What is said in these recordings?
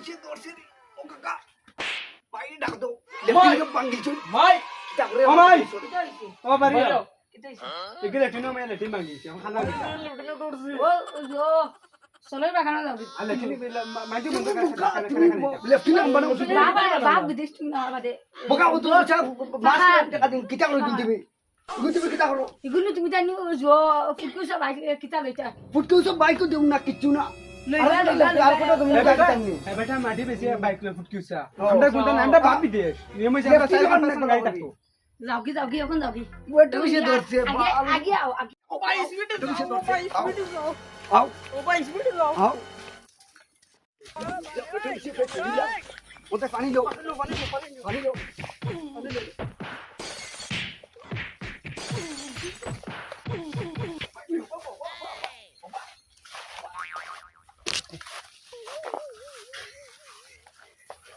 সে দর্শে ও কাকা ভাই ডাক দাও লেফটিনে ভাঙিছো ভাই ডাকরে ও ভাই কিটা হইছে ও বাড়ি কিটা হইছে এগুলা টিনো মে লেটিন ভাঙিছে খানা ও ও সলাই বাগানা যাবি আলে টিনি মাইজু বন্ধ লেফটিনে আমবানো বাবা বাপ বিদেশ তুমি না বাদে বকা ও তো চা মাস টাকা দিন কিটা করে দিবি তুমি কিটা করো ইগুলো তুমি জানি ও জো ফুটকু সব আই কিটা লইতা ফুটকে সব বাইক দেউ না কিচ্ছু না আর কোটা তুমি এ গাড়ি টানি বেটা মাটি বেশি বাইক লে ফুটকিউসা আমরা কোনটা নামটা ভাব বিদেশ নিয়ম হিসাবে সাইকেল গাড়ি থাকতো যাও কি এখন যাও কি ওটা সে দর্শে আগে আও আগে ও ভাই স্পিডে তুমি সে দর্শে যাও আও ও ভাই স্পিডে যাও আও ওতে পানি লো পানি লো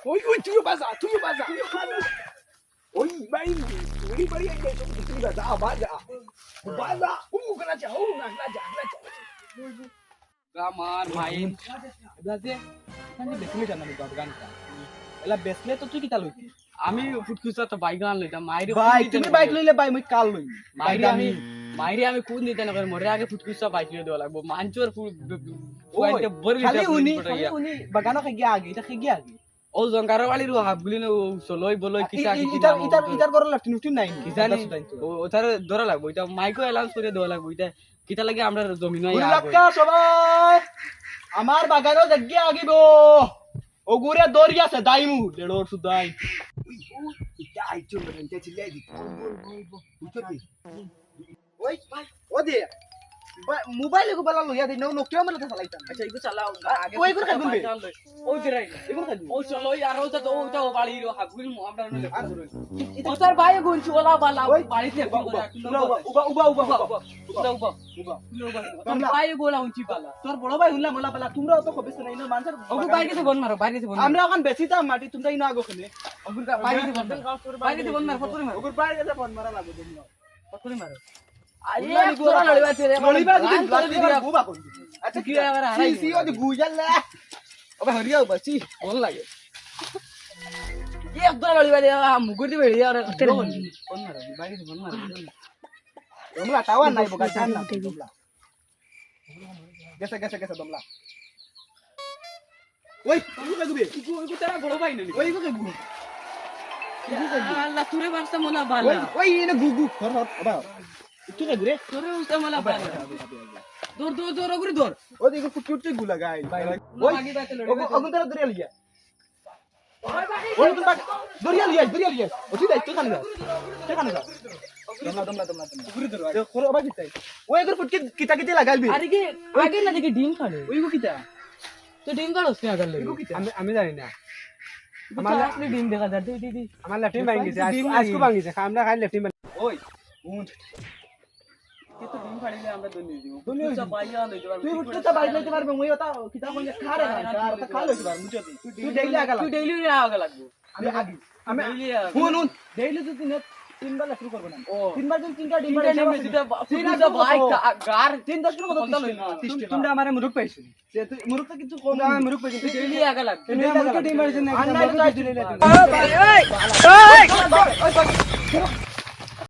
ওই তুই বাজা ওই ভাই ওই বাড়ি আই যাই তুই বাজা বাজা করা চাও না আমার ভাই এবারে মানে বেসলে জানা নি গানটা এলা বেসলে তো তুই কিটা লইতি আমি ফুটকুসা তো বাইক গান লইতাম মাইরে ভাই তুমি বাইক লইলে ভাই মই কাল লই মাইরে আমি কোন দিতে না করে মরে আগে ফুটকুসা বাইক লই দেওয়া লাগবো মাঞ্চর ফুটতে বড় খালি উনি বাগানো খাগিয়া আগে এটা খাগিয়া আগে ও জঙ্কারো বালি রু হাফ গুলি নো সলই বলই কিসা ইটার করো লেফট নিউটি নাই কিজানি ও তার ধরা লাগবো এটা মাইকো অ্যালাউন্স করে দেওয়া লাগবো এটা কিটা লাগে আমরা জমিন উল্লাক্কা সবাই আমার বাগানো জাগিয়া আগিব ওগুরে দড়ি আছে দাইমু দেড়র সুদাই এটা আইছো মানে চিল্লাই দি ওই ও দে মোবাইল কো বলা লইয়া দে নোকিয়া মানে চালাইতাম আচ্ছা ইগো চালাও আগে ওই করে খাইবুন বে ওই দিরাই এগুলো খাইবুন ও চলো আর ওটা তো ওটা বাড়ি রো হাফ গুলি আমরা নলে ও তার ভাই গুনছি ওলা বালা বাড়িতে উবা ভাই গোলা উঁচি পালা তোর বড় ভাই উল্লা মোলা পালা তোমরা অত খবেছ নাই না মানুষের ওগু বাইরে বন মারো বাইরে বন আমরা এখন বেশি দাম মাটি তোমরা ইনা আগোখানে ওগু বাইরে বন মারো ফটরে মারো ওগুর বাইরে গেছে ফোন মারা লাগবে তোমরা ফটরে মারো আরে তোরা লড়িবা তেরে লড়িবা যদি ব্লাড দিয়া গুবা কই আচ্ছা কি আবার হারাই সি ওদি গুজালে ওবে হরিয়া বাসি বল লাগে এক তোরা লড়িবা দে মুগুরদি বেড়ি আর তেরে বন মারো বাইরে বন মারো তোমরা টাওয়ার নাই বকা জান না তোমরা গেছে তোমরা ওই তুমি লাগবে ওগু তারা বড় ভাই না ওই কই গু আল্লাহ তোরে বারসা মোলা বালা ওই এনে গু হর আবা তুই কে ঘুরে তোরে উস্তা মোলা বালা দৌড় ওগুরি দৌড় ওই দেখো ফুটুটে গু লাগাই ওই আগে বাইতে লড়ি ওগুন তারা দরিয়া লিয়া ওই তুমি দরিয়া লিয়া ও তুই দাইতো কানে যা দমলা ঘুরে ধরো আরে খরো আবার কিতাই ওই এগুর ফুটকে কিতা লাগাইবি আরে কি আগে না দেখি ডিম খাড়ে ওই গু কিতা তো ডিম কাড়ছ নি আগে লাগে আমি জানি না আমার আসলে ডিম দেখা যায় দিদি আমার লেফটিন ভাঙি গেছে আজকে ভাঙি গেছে আমরা খাই লেফটিন ওই উন কিন্তু ডিম ফাড়িলে আমরা দনি দিব দনি সব বাইয়া লই যাবার তুই উঠতে তো বাইক লইতে পারবে মই ওটা কিতা কোন খারে না আর তা খা লইতে পারবে মুচি তুই ডেইলি আগা তুই ডেইলি আগে লাগবো আমি ডেইলি শুন ডেইলি তুই তিনবার শুরু করব না ও তিনবার যদি তিনটা ডিম তিনটা নেমে যেটা তিনটা ভাই গার 3-10 টাকা কত লই না তোমরা আমারে মুরুক পাইছো যে তুই মুরুক তো কিছু কম আমি মুরুক পাইছি তুই ডেইলি আগে লাগবে তুমি মুরুক ডিম পাইছ না ওই